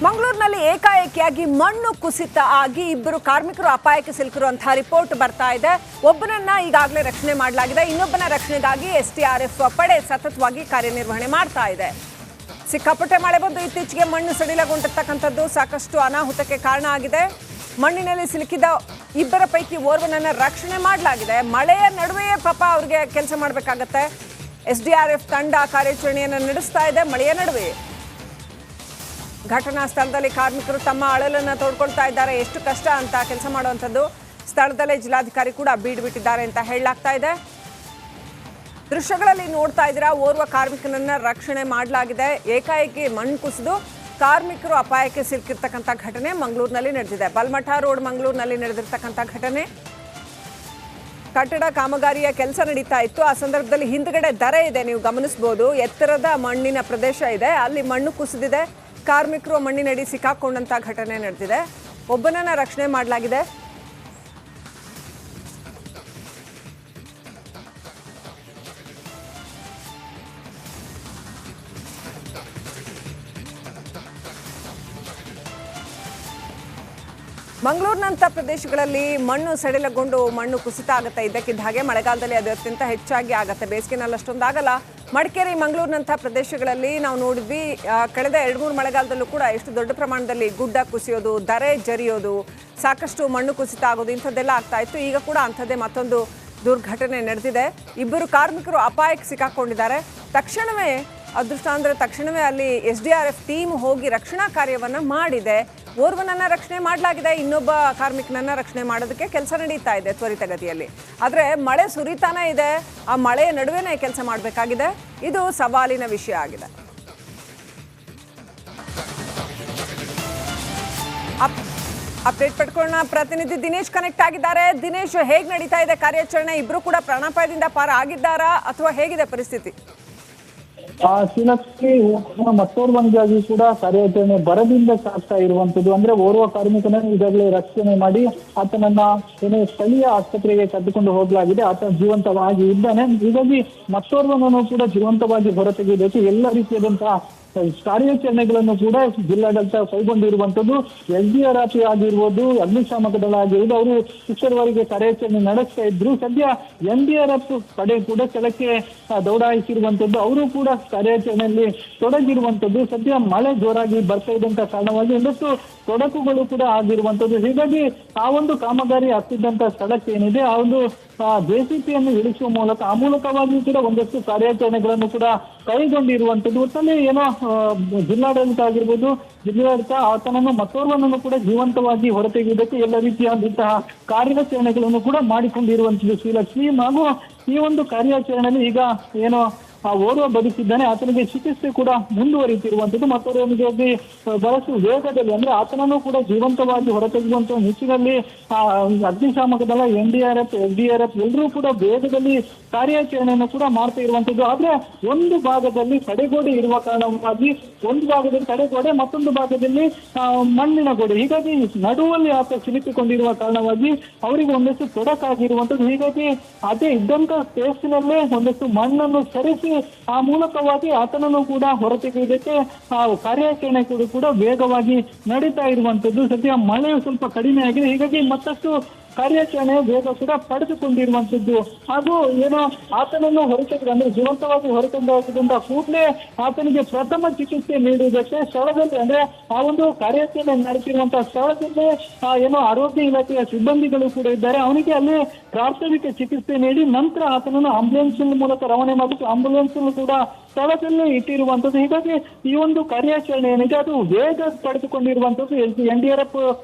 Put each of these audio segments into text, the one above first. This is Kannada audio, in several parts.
ಮಂಗಳೂರಿನಲ್ಲಿ ಏಕಾಏಕಿಯಾಗಿ ಮಣ್ಣು ಕುಸಿತ ಆಗಿ ಇಬ್ಬರು ಕಾರ್ಮಿಕರು ಅಪಾಯಕ್ಕೆ ಸಿಲುಕಿರುವಂತಹ ರಿಪೋರ್ಟ್ ಬರ್ತಾ ಇದೆ. ಒಬ್ಬನನ್ನ ಈಗಾಗಲೇ ರಕ್ಷಣೆ ಮಾಡಲಾಗಿದೆ. ಇನ್ನೊಬ್ಬನ ರಕ್ಷಣೆಗಾಗಿ ಎಸ್ಡಿಆರ್ಎಫ್ ಪಡೆ ಸತತವಾಗಿ ಕಾರ್ಯನಿರ್ವಹಣೆ ಮಾಡ್ತಾ ಇದೆ. ಸಿಕ್ಕಾಪಟ್ಟೆ ಮಳೆ ಬಂದು ಇತ್ತೀಚೆಗೆ ಮಣ್ಣು ಸಡಿಲಗೊಂಡಿರ್ತಕ್ಕಂಥದ್ದು ಸಾಕಷ್ಟು ಅನಾಹುತಕ್ಕೆ ಕಾರಣ ಆಗಿದೆ. ಮಣ್ಣಿನಲ್ಲಿ ಸಿಲುಕಿದ ಇಬ್ಬರ ಪೈಕಿ ಓರ್ವನನ್ನ ರಕ್ಷಣೆ ಮಾಡಲಾಗಿದೆ. ಮಳೆಯ ನಡುವೆಯೇ ಪಾಪ ಅವ್ರಿಗೆ ಕೆಲಸ ಮಾಡಬೇಕಾಗತ್ತೆ. ಎಸ್ಡಿಆರ್ಎಫ್ ತಂಡ ಕಾರ್ಯಾಚರಣೆಯನ್ನು ನಡೆಸ್ತಾ ಇದೆ. ಮಳೆಯ ನಡುವೆ ಘಟನಾ ಸ್ಥಳದಲ್ಲಿ ಕಾರ್ಮಿಕರು ತಮ್ಮ ಅಳಲನ್ನು ತೋಡ್ಕೊಳ್ತಾ ಇದ್ದಾರೆ. ಎಷ್ಟು ಕಷ್ಟ ಅಂತ ಕೆಲಸ ಮಾಡುವಂಥದ್ದು. ಸ್ಥಳದಲ್ಲೇ ಜಿಲ್ಲಾಧಿಕಾರಿ ಕೂಡ ಬೀಡು ಬಿಟ್ಟಿದ್ದಾರೆ ಅಂತ ಹೇಳಲಾಗ್ತಾ ಇದೆ. ದೃಶ್ಯಗಳಲ್ಲಿ ನೋಡ್ತಾ ಇದ್ದೀರಾ, ಓರ್ವ ಕಾರ್ಮಿಕನನ್ನ ರಕ್ಷಣೆ ಮಾಡಲಾಗಿದೆ. ಏಕಾಏಕಿ ಮಣ್ಣು ಕುಸಿದು ಕಾರ್ಮಿಕರು ಅಪಾಯಕ್ಕೆ ಸಿಲುಕಿರ್ತಕ್ಕಂಥ ಘಟನೆ ಮಂಗಳೂರಿನಲ್ಲಿ ನಡೆದಿದೆ. ಬಲ್ಮಠ ರೋಡ್ ಮಂಗಳೂರಿನಲ್ಲಿ ನಡೆದಿರ್ತಕ್ಕಂಥ ಘಟನೆ. ಕಟ್ಟಡ ಕಾಮಗಾರಿಯ ಕೆಲಸ ನಡೀತಾ ಇತ್ತು. ಆ ಸಂದರ್ಭದಲ್ಲಿ ಹಿಂದ್ಗಡೆ ದರೆ ಇದೆ, ನೀವು ಗಮನಿಸಬಹುದು. ಎತ್ತರದ ಮಣ್ಣಿನ ಪ್ರದೇಶ ಇದೆ, ಅಲ್ಲಿ ಮಣ್ಣು ಕುಸಿದಿದೆ. ಕಾರ್ಮಿಕರು ಮಣ್ಣಿನಡಿ ಸಿಕ್ಕಾಕೊಂಡಂತ ಘಟನೆ ನಡೆದಿದೆ. ಒಬ್ಬನನ್ನ ರಕ್ಷಣೆ ಮಾಡಲಾಗಿದೆ. ಮಂಗಳೂರಿನಂಥ ಪ್ರದೇಶಗಳಲ್ಲಿ ಮಣ್ಣು ಸಡಿಲಗೊಂಡು ಮಣ್ಣು ಕುಸಿತ ಆಗುತ್ತೆ. ಇದ್ದಕ್ಕಿದ್ದ ಹಾಗೆ ಮಳೆಗಾಲದಲ್ಲಿ ಅದು ಅತ್ಯಂತ ಹೆಚ್ಚಾಗಿ ಆಗುತ್ತೆ. ಬೇಸಿಗೆನಲ್ಲಿ ಅಷ್ಟೊಂದು ಆಗಲ್ಲ. ಮಡಿಕೇರಿ ಮಂಗಳೂರಿನಂಥ ಪ್ರದೇಶಗಳಲ್ಲಿ ನಾವು ನೋಡಿದ್ವಿ, ಕಳೆದ 2-3 ಮಳೆಗಾಲದಲ್ಲೂ ಕೂಡ ಎಷ್ಟು ದೊಡ್ಡ ಪ್ರಮಾಣದಲ್ಲಿ ಗುಡ್ಡ ಕುಸಿಯೋದು, ದರೆ ಜರಿಯೋದು, ಸಾಕಷ್ಟು ಮಣ್ಣು ಕುಸಿತ ಆಗೋದು, ಇಂಥದ್ದೆಲ್ಲ ಆಗ್ತಾ ಇತ್ತು. ಈಗ ಕೂಡ ಅಂಥದ್ದೇ ಮತ್ತೊಂದು ದುರ್ಘಟನೆ ನಡೆದಿದೆ. ಇಬ್ಬರು ಕಾರ್ಮಿಕರು ಅಪಾಯಕ್ಕೆ ಸಿಕ್ಕಾಕೊಂಡಿದ್ದಾರೆ. ಅದೃಷ್ಟ ಅಂದರೆ ತಕ್ಷಣವೇ ಅಲ್ಲಿ ಎಸ್ಡಿಆರ್ಎಫ್ ಟೀಮ್ ಹೋಗಿ ರಕ್ಷಣಾ ಕಾರ್ಯವನ್ನು ಮಾಡಿದೆ. ಓರ್ವನನ್ನ ರಕ್ಷಣೆ ಮಾಡಲಾಗಿದೆ. ಇನ್ನೊಬ್ಬ ಕಾರ್ಮಿಕನನ್ನ ರಕ್ಷಣೆ ಮಾಡೋದಕ್ಕೆ ಕೆಲಸ ನಡೀತಾ ಇದೆ ತ್ವರಿತಗತಿಯಲ್ಲಿ. ಆದರೆ ಮಳೆ ಸುರಿತಾನೇ ಇದೆ. ಆ ಮಳೆಯ ನಡುವೆನೇ ಕೆಲಸ ಮಾಡಬೇಕಾಗಿದೆ. ಇದು ಸವಾಲಿನ ವಿಷಯ ಆಗಿದೆ. ಅಪ್ಡೇಟ್ ಪಡ್ಕೊಳ್ಳೋಣ. ಪ್ರತಿನಿಧಿ ದಿನೇಶ್ ಕನೆಕ್ಟ್ ಆಗಿದ್ದಾರೆ. ದಿನೇಶ್, ಹೇಗೆ ನಡೀತಾ ಇದೆ ಕಾರ್ಯಾಚರಣೆ? ಇಬ್ರು ಕೂಡ ಪ್ರಾಣಾಪಾಯದಿಂದ ಪಾರ ಆಗಿದ್ದಾರಾ ಅಥವಾ ಹೇಗಿದೆ ಪರಿಸ್ಥಿತಿ? ಶ್ರೀಲಕ್ಷ್ಮಿ, ಮತ್ತೋರ್ವನಿಗಾಗಿ ಕೂಡ ಕಾರ್ಯಾಚರಣೆ ಬರದಿಂದ ಸಾಗ್ತಾ ಇರುವಂತದ್ದು. ಅಂದ್ರೆ ಓರ್ವ ಕಾರ್ಮಿಕನನ್ನು ಈಗಾಗಲೇ ರಕ್ಷಣೆ ಮಾಡಿ ಆತನನ್ನ ಸ್ಥಳೀಯ ಆಸ್ಪತ್ರೆಗೆ ಕರೆದುಕೊಂಡು ಹೋಗಲಾಗಿದೆ. ಆತ ಜೀವಂತವಾಗಿ ಇದ್ದಾನೆ. ಹೀಗಾಗಿ ಮತ್ತೋರ್ವನನ್ನು ಕೂಡ ಜೀವಂತವಾಗಿ ಹೊರತೆಗೆಯಬೇಕು. ಎಲ್ಲ ರೀತಿಯಾದಂತಹ ಕಾರ್ಯಾಚರಣೆಗಳನ್ನು ಕೂಡ ಜಿಲ್ಲಾಡಳಿತ ಕೈಗೊಂಡಿರುವಂತದ್ದು. ಎಸ್ಡಿಆರ್ಎಫ್ ಆಗಿರ್ಬೋದು, ಅಗ್ನಿಶಾಮಕ ದಳ ಆಗಿರ್ಬೋದು, ಅವರು ಶುಕ್ರವಾರಿಗೆ ಕಾರ್ಯಾಚರಣೆ ನಡೆಸ್ತಾ ಇದ್ರು. ಸದ್ಯ ಎನ್ಡಿಆರ್ಎಫ್ ಪಡೆ ಕೂಡ ಸ್ಥಳಕ್ಕೆ ದೌಡಾಯಿಸಿರುವಂತದ್ದು. ಅವರು ಕೂಡ ಕಾರ್ಯಾಚರಣೆಯಲ್ಲಿ ತೊಡಗಿರುವಂತದ್ದು. ಸದ್ಯ ಮಳೆ ಜೋರಾಗಿ ಬರ್ತಾ ಇದ್ದಂತ ಕಾರಣವಾಗಿ ಒಂದಷ್ಟು ತೊಡಕುಗಳು ಕೂಡ ಆಗಿರುವಂತದ್ದು. ಹೀಗಾಗಿ ಆ ಒಂದು ಕಾಮಗಾರಿ ಆಗ್ತಿದ್ದಂತ ಸ್ಥಳಕ್ಕೆ ಏನಿದೆ, ಆ ಒಂದು ಜೆಸಿಪಿಯನ್ನು ಇಳಿಸುವ ಮೂಲಕ ಆ ಮೂಲಕವಾಗಿ ಕೂಡ ಒಂದಷ್ಟು ಕಾರ್ಯಾಚರಣೆಗಳನ್ನು ಕೂಡ ಕೈಗೊಂಡಿರುವಂತದ್ದು. ಒಟ್ಟಲ್ಲಿ ಏನೋ ಜಿಲ್ಲಾಡಳಿತ ಆಗಿರ್ಬೋದು, ಜಿಲ್ಲಾಡಳಿತ ಆತನನ್ನು ಮತ್ತೋರ್ವನನ್ನು ಕೂಡ ಜೀವಂತವಾಗಿ ಹೊರತೆಗೆಯುವುದಕ್ಕೆ ಎಲ್ಲ ರೀತಿಯಾದಂತಹ ಕಾರ್ಯಾಚರಣೆಗಳನ್ನು ಕೂಡ ಮಾಡಿಕೊಂಡಿರುವಂತದ್ದು ಶ್ರೀಲಕ್ಷ್ಮಿ. ಹಾಗೂ ಈ ಒಂದು ಕಾರ್ಯಾಚರಣೆಯಲ್ಲಿ ಈಗ ಏನೋ ಓರ್ವ ಬದುಕಿದ್ದಾನೆ, ಆತನಿಗೆ ಚಿಕಿತ್ಸೆ ಕೂಡ ಮುಂದುವರಿತಿರುವಂತದ್ದು. ಮತ್ತೋರ್ವನಿಗೆ ಬಹಳಷ್ಟು ವೇಗದಲ್ಲಿ ಅಂದ್ರೆ ಆತನನ್ನು ಕೂಡ ಜೀವಂತವಾಗಿ ಹೊರತೆಗೆಯುವಂತಹ ನಿಟ್ಟಿನಲ್ಲಿ ಅಗ್ನಿಶಾಮಕ ದಳ, ಎನ್ಡಿಆರ್ಎಫ್, ಎಸ್ಡಿಆರ್ಎಫ್ ಎಲ್ಲರೂ ಕೂಡ ವೇಗದಲ್ಲಿ ಕಾರ್ಯಾಚರಣೆಯನ್ನು ಕೂಡ ಮಾಡ್ತಾ ಇರುವಂತದ್ದು. ಆದ್ರೆ ಒಂದು ಭಾಗದಲ್ಲಿ ತಡೆಗೋಡೆ ಇರುವ ಕಾರಣವಾಗಿ ಒಂದು ಭಾಗದಲ್ಲಿ ತಡೆಗೋಡೆ, ಮತ್ತೊಂದು ಭಾಗದಲ್ಲಿ ಮಣ್ಣಿನ ಗೋಡೆ. ಹೀಗಾಗಿ ನಡುವಲ್ಲಿ ಆತ ಸಿಲುಕಿಕೊಂಡಿರುವ ಕಾರಣವಾಗಿ ಅವರಿಗೆ ಒಂದಷ್ಟು ತೊಡಕಾಗಿರುವಂತದ್ದು. ಹೀಗಾಗಿ ಅದೇ ಇದ್ದಂತ ಸ್ಪೇಸಿನಲ್ಲೇ ಒಂದಷ್ಟು ಮಣ್ಣನ್ನು ಸರಿಸಿ ಆ ಮೂಲಕವಾಗಿ ಆತನನ್ನು ಕೂಡ ಹೊರತೆಗೆಯುವುದಕ್ಕೆ ಕಾರ್ಯಾಚರಣೆ ಕೂಡ ವೇಗವಾಗಿ ನಡೀತಾ ಇರುವಂತದ್ದು. ಸದ್ಯ ಮಳೆಯು ಸ್ವಲ್ಪ ಕಡಿಮೆ ಆಗಿದೆ. ಹೀಗಾಗಿ ಮತ್ತಷ್ಟು ಕಾರ್ಯಾಚರಣೆ ವೇಗ ಕೂಡ ಪಡೆದುಕೊಂಡಿರುವಂತದ್ದು. ಹಾಗೂ ಏನೋ ಆತನನ್ನು ಹೊರತೆಗೆದು ಅಂದ್ರೆ ಜೀವಂತವಾಗಿ ಹೊರತಂದ ಕೂಡಲೇ ಆತನಿಗೆ ಪ್ರಥಮ ಚಿಕಿತ್ಸೆ ನೀಡುವುದಕ್ಕೆ ಸ್ಥಳದಲ್ಲಿ ಅಂದ್ರೆ ಆ ಒಂದು ಕಾರ್ಯಾಚರಣೆ ನಡೆಸಿರುವಂತಹ ಸ್ಥಳದಲ್ಲೇ ಏನೋ ಆರೋಗ್ಯ ಇಲಾಖೆಯ ಸಿಬ್ಬಂದಿಗಳು ಕೂಡ ಇದ್ದಾರೆ. ಅವನಿಗೆ ಅಲ್ಲಿ ಪ್ರಾಥಮಿಕ ಚಿಕಿತ್ಸೆ ನೀಡಿ ನಂತರ ಆತನನ್ನು ಆಂಬುಲೆನ್ಸ್ ಮೂಲಕ ರವಾನೆ ಮಾಡಲಿಕ್ಕೆ ಆಂಬುಲೆನ್ಸ್ ಕೂಡ ಸ್ಥಳದಲ್ಲೇ ಇಟ್ಟಿರುವಂತದ್ದು. ಹೀಗಾಗಿ ಈ ಒಂದು ಕಾರ್ಯಾಚರಣೆ ಏನಿದೆ ಅದು ವೇಗ ಪಡೆದುಕೊಂಡಿರುವಂತದ್ದು. ಎನ್ಡಿಆರ್ಎಫ್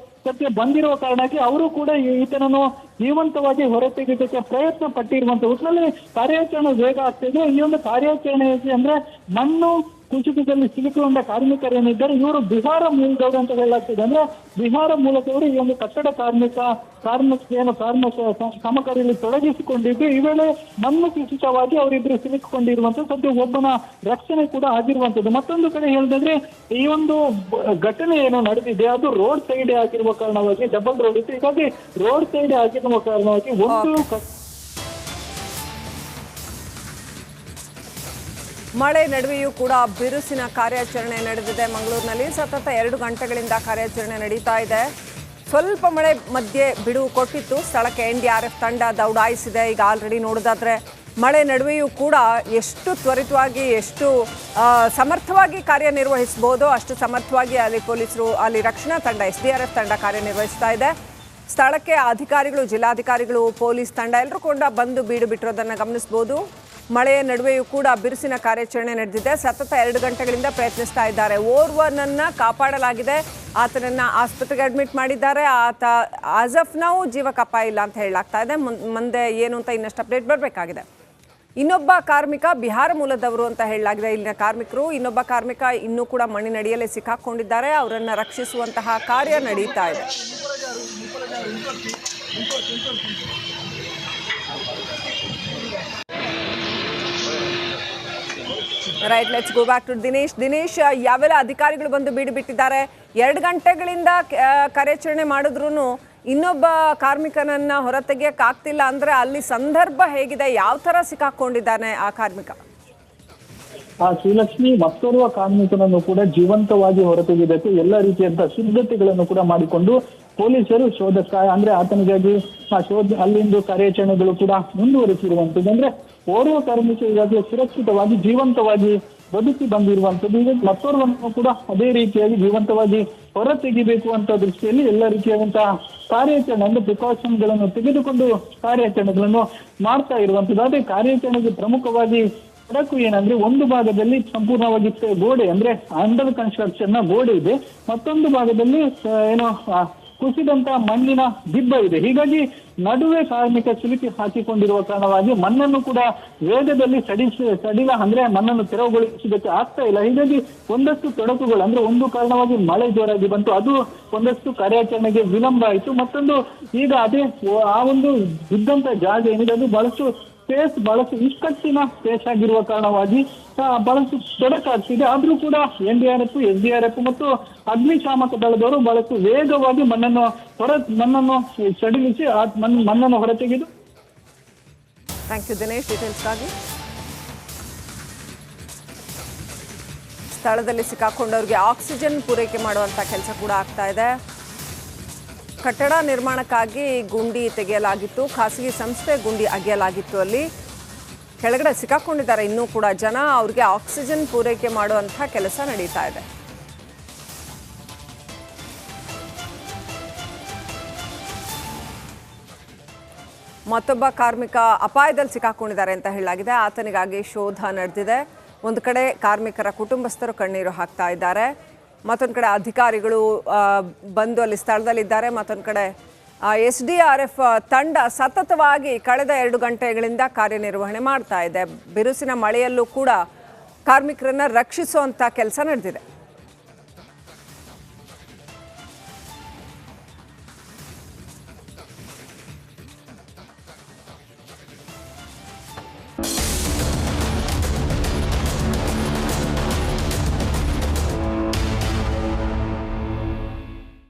ಸದ್ಯ ಬಂದಿರುವ ಕಾರಣಕ್ಕೆ ಅವರು ಕೂಡ ಈತನನ್ನು ಜೀವಂತವಾಗಿ ಹೊರತೆಗೆಯೋದಕ್ಕೆ ಪ್ರಯತ್ನ ಪಟ್ಟಿರುವಂತ ಹೊತ್ತಿನಲ್ಲಿ ಕಾರ್ಯಾಚರಣೆ ವೇಗ ಆಗ್ತಿದೆ. ಈ ಒಂದು ಕಾರ್ಯಾಚರಣೆ ಅಂದ್ರೆ ಮಣ್ಣು ಕುಸಿತದಲ್ಲಿ ಸಿಲುಕಿಕೊಂಡ ಕಾರ್ಮಿಕರೇನಿದ್ದಾರೆ ಇವರು ಬಿಹಾರ ಮೂಲದವರು ಅಂತ ಹೇಳಲಾಗ್ತದೆ. ಅಂದ್ರೆ ಬಿಹಾರ ಮೂಲದವರು ಈ ಒಂದು ಕಟ್ಟಡ ಕಾರ್ಮಿಕ ಕಾಮಗಾರಿಯಲ್ಲಿ ತೊಡಗಿಸಿಕೊಂಡಿದ್ದು ಈ ವೇಳೆ ಮಣ್ಣು ಕುಸಿತವಾಗಿ ಅವರಿಬ್ಬರು ಸಿಲುಕಿಕೊಂಡಿರುವಂತ ಸದ್ಯ ಒಬ್ಬನ ರಕ್ಷಣೆ ಕೂಡ ಆಗಿರುವಂತದ್ದು. ಮತ್ತೊಂದು ಕಡೆ ಹೇಳಿದ್ರೆ ಈ ಒಂದು ಘಟನೆ ಏನು ನಡೆದಿದೆ ಅದು ರೋಡ್ ಸೈಡ್ ಆಗಿರುವ ಕಾರಣವಾಗಿ ಡಬಲ್ ರೋಡ್ ಇತ್ತು. ಹೀಗಾಗಿ ರೋಡ್ ಸೈಡ್ ಆಗಿರುವ ಕಾರಣವಾಗಿ ಒಂದು ಮಳೆ ನಡುವೆಯೂ ಕೂಡ ಬಿರುಸಿನ ಕಾರ್ಯಾಚರಣೆ ನಡೆದಿದೆ. ಮಂಗಳೂರಿನಲ್ಲಿ ಸತತ 2 ಗಂಟೆಗಳಿಂದ ಕಾರ್ಯಾಚರಣೆ ನಡೀತಾ ಇದೆ. ಸ್ವಲ್ಪ ಮಳೆ ಮಧ್ಯೆ ಬಿಡುವು ಕೊಟ್ಟಿತ್ತು. ಸ್ಥಳಕ್ಕೆ NDRF ತಂಡ ದೌಡಾಯಿಸಿದೆ. ಈಗ ಆಲ್ರೆಡಿ ನೋಡೋದಾದ್ರೆ ಮಳೆ ನಡುವೆಯೂ ಕೂಡ ಎಷ್ಟು ತ್ವರಿತವಾಗಿ ಎಷ್ಟು ಸಮರ್ಥವಾಗಿ ಕಾರ್ಯನಿರ್ವಹಿಸಬಹುದೋ ಅಷ್ಟು ಸಮರ್ಥವಾಗಿ ಅಲ್ಲಿ ಪೊಲೀಸರು, ಅಲ್ಲಿ ರಕ್ಷಣಾ ತಂಡ SDRF ತಂಡ ಕಾರ್ಯನಿರ್ವಹಿಸ್ತಾ ಇದೆ. ಸ್ಥಳಕ್ಕೆ ಅಧಿಕಾರಿಗಳು, ಜಿಲ್ಲಾಧಿಕಾರಿಗಳು, ಪೊಲೀಸ್ ತಂಡ ಎಲ್ಲರೂ ಕೂಡ ಬಂದು ಬೀಡು ಬಿಟ್ಟಿರೋದನ್ನು ಗಮನಿಸಬಹುದು. ಮಳೆಯ ನಡುವೆಯೂ ಕೂಡ ಬಿರುಸಿನ ಕಾರ್ಯಾಚರಣೆ ನಡೆದಿದೆ. ಸತತ 2 ಗಂಟೆಗಳಿಂದ ಪ್ರಯತ್ನಿಸ್ತಾ ಇದ್ದಾರೆ. ಓರ್ವನನ್ನ ಕಾಪಾಡಲಾಗಿದೆ. ಆತನನ್ನ ಆಸ್ಪತ್ರೆಗೆ ಅಡ್ಮಿಟ್ ಮಾಡಿದ್ದಾರೆ. ಆತ ಆಸ್ ಆಫ್ ನೌ ಜೀವಕ್ಕಾಪಾಯ ಇಲ್ಲ ಅಂತ ಹೇಳಲಾಗ್ತಾ ಇದೆ. ಮುಂದೆ ಏನು ಅಂತ ಇನ್ನಷ್ಟು ಅಪ್ಡೇಟ್ ಬರಬೇಕಾಗಿದೆ. ಇನ್ನೊಬ್ಬ ಕಾರ್ಮಿಕ ಬಿಹಾರ ಮೂಲದವರು ಅಂತ ಹೇಳಲಾಗಿದೆ. ಇಲ್ಲಿನ ಕಾರ್ಮಿಕರು, ಇನ್ನೊಬ್ಬ ಕಾರ್ಮಿಕ ಇನ್ನೂ ಕೂಡ ಮಣ್ಣಿನಡಿಯಲ್ಲೇ ಸಿಕ್ಕಾಕೊಂಡಿದ್ದಾರೆ. ಅವರನ್ನು ರಕ್ಷಿಸುವಂತಹ ಕಾರ್ಯ ನಡೀತಾ ಇದೆ. Right, let's go back to Dinesh. Dinesh, ಯಾವೆಲ್ಲ ಅಧಿಕಾರಿಗಳು ಬಂದು ಬೀಡು ಬಿಟ್ಟಿದ್ದಾರೆ? 2 ಗಂಟೆಗಳಿಂದ ಕಾರ್ಯಾಚರಣೆ ಮಾಡಿದ್ರು ಇನ್ನೊಬ್ಬ ಕಾರ್ಮಿಕನನ್ನ ಹೊರತೆಗೆಯಕ್ಕಾಗ್ತಿಲ್ಲ ಅಂದ್ರೆ ಅಲ್ಲಿ ಸಂದರ್ಭ ಹೇಗಿದೆ? ಯಾವ ತರ ಸಿಕ್ಕಾಕೊಂಡಿದ್ದಾನೆ ಆ ಕಾರ್ಮಿಕ? ಶ್ರೀಲಕ್ಷ್ಮಿ, ಮತ್ತೋರ್ವ ಕಾರ್ಮಿಕನನ್ನು ಕೂಡ ಜೀವಂತವಾಗಿ ಹೊರತೆಗೆದಕ್ಕೆ ಎಲ್ಲ ರೀತಿಯಂತಹ ಸಿದ್ಧತೆಗಳನ್ನು ಕೂಡ ಮಾಡಿಕೊಂಡು ಪೊಲೀಸರು ಅಂದ್ರೆ ಆತನಿಗಾಗಿ ಅಲ್ಲಿಂದು ಕಾರ್ಯಾಚರಣೆಗಳು ಕೂಡ ಮುಂದುವರಿಸಿರುವಂತದ್ದು. ಅಂದ್ರೆ ಓರ್ವ ಕಾರ್ಮಿಕ ಈಗಾಗಲೇ ಸುರಕ್ಷಿತವಾಗಿ ಜೀವಂತವಾಗಿ ಬದುಕಿ ಬಂದಿರುವಂತದ್ದು. ಈಗ ಮತ್ತೋರ್ವನ್ನು ಕೂಡ ಅದೇ ರೀತಿಯಾಗಿ ಜೀವಂತವಾಗಿ ಹೊರ ತೆಗಿಬೇಕು ಅಂತ ದೃಷ್ಟಿಯಲ್ಲಿ ಎಲ್ಲ ರೀತಿಯಾದಂತಹ ಕಾರ್ಯಾಚರಣೆ ಅಂದ್ರೆ ಪ್ರಿಕಾಷನ್ಗಳನ್ನು ತೆಗೆದುಕೊಂಡು ಕಾರ್ಯಾಚರಣೆಗಳನ್ನು ಮಾಡ್ತಾ ಇರುವಂತದ್ದು. ಅದೇ ಕಾರ್ಯಾಚರಣೆಗೆ ಪ್ರಮುಖವಾಗಿ ತೊಡಕು ಏನಂದ್ರೆ, ಒಂದು ಭಾಗದಲ್ಲಿ ಸಂಪೂರ್ಣವಾಗಿ ಗೋಡೆ ಅಂದ್ರೆ ಅಂಡರ್ ಕನ್ಸ್ಟ್ರಕ್ಷನ್ ನ ಗೋಡೆ ಇದೆ, ಮತ್ತೊಂದು ಭಾಗದಲ್ಲಿ ಕುಸಿದಂತಹ ಮಣ್ಣಿನ ದಿಬ್ಬ ಇದೆ. ಹೀಗಾಗಿ ನಡುವೆ ಕಾರ್ಮಿಕ ಸಿಲುಕಿ ಹಾಕಿಕೊಂಡಿರುವ ಕಾರಣವಾಗಿ ಮಣ್ಣನ್ನು ಕೂಡ ವೇಗದಲ್ಲಿ ಸಡಿಲ ಅಂದ್ರೆ ಮಣ್ಣನ್ನು ತೆರವುಗೊಳಿಸಲಿಕ್ಕೆ ಆಗ್ತಾ ಇಲ್ಲ. ಹೀಗಾಗಿ ಒಂದಷ್ಟು ತೊಡಕುಗಳು ಅಂದ್ರೆ ಒಂದು ಕಾರಣವಾಗಿ ಮಳೆ ಜೋರಾಗಿ ಬಂತು, ಅದು ಒಂದಷ್ಟು ಕಾರ್ಯಾಚರಣೆಗೆ ವಿಳಂಬ ಆಯಿತು. ಮತ್ತೊಂದು ಈಗ ಅದೇ ಆ ಒಂದು ಇದ್ದಂತ ಜಾಗ ಏನಿದೆ ಅದು ಬಹಳಷ್ಟು ಇಕ್ಕಟ್ಟಿನ ಸ್ಪೇಸ್ ಆಗಿರುವ ಕಾರಣವಾಗಿ ಬಹಳಷ್ಟು ತೊಡಕಾಗ್ತಿದೆ. ಆದ್ರೂ ಕೂಡ NDRF, SDRF ಮತ್ತು ಅಗ್ನಿಶಾಮಕ ದಳದವರು ಬಹಳಷ್ಟು ವೇಗವಾಗಿ ಮಣ್ಣನ್ನು ಸಡಿಲಿಸಿ ಮಣ್ಣನ್ನು ಹೊರತೆಗೆದು. ಥ್ಯಾಂಕ್ ಯು ದಿನೇಶ್ ಡೀಟೇಲ್ಸ್ಗಾಗಿ. ಸ್ಥಳದಲ್ಲಿ ಸಿಕ್ಕಾಕೊಂಡವ್ರಿಗೆ ಆಕ್ಸಿಜನ್ ಪೂರೈಕೆ ಮಾಡುವಂತ ಕೆಲಸ ಕೂಡ ಆಗ್ತಾ ಇದೆ. ಕಟ್ಟಡ ನಿರ್ಮಾಣಕ್ಕಾಗಿ ಗುಂಡಿ ತೆಗೆಯಲಾಗಿತ್ತು, ಖಾಸಗಿ ಸಂಸ್ಥೆ ಗುಂಡಿ ಅಗೆಯಲಾಗಿತ್ತು. ಅಲ್ಲಿ ಕೆಳಗಡೆ ಸಿಕ್ಕಾಕೊಂಡಿದ್ದಾರೆ ಇನ್ನೂ ಕೂಡ ಜನ. ಅವ್ರಿಗೆ ಆಕ್ಸಿಜನ್ ಪೂರೈಕೆ ಮಾಡುವಂಥ ಕೆಲಸ ನಡೀತಾ ಇದೆ. ಮತ್ತೊಬ್ಬ ಕಾರ್ಮಿಕ ಅಪಾಯದಲ್ಲಿ ಸಿಕ್ಕಾಕೊಂಡಿದ್ದಾರೆ ಅಂತ ಹೇಳಲಾಗಿದೆ. ಆತನಿಗಾಗಿ ಶೋಧ ನಡೆದಿದೆ. ಒಂದು ಕಡೆ ಕಾರ್ಮಿಕರ ಕುಟುಂಬಸ್ಥರು ಕಣ್ಣೀರು ಹಾಕ್ತಾ ಇದ್ದಾರೆ, ಮತ್ತೊಂದು ಕಡೆ ಅಧಿಕಾರಿಗಳು ಬಂದು ಅಲ್ಲಿ ಸ್ಥಳದಲ್ಲಿದ್ದಾರೆ. ಮತ್ತೊಂದು ಕಡೆ SDRF ತಂಡ ಸತತವಾಗಿ ಕಳೆದ 2 ಗಂಟೆಗಳಿಂದ ಕಾರ್ಯನಿರ್ವಹಣೆ ಮಾಡ್ತಾ ಇದೆ. ಬಿರುಸಿನ ಮಳೆಯಲ್ಲೂ ಕೂಡ ಕಾರ್ಮಿಕರನ್ನ ರಕ್ಷಿಸುವಂಥ ಕೆಲಸ ನಡೆದಿದೆ.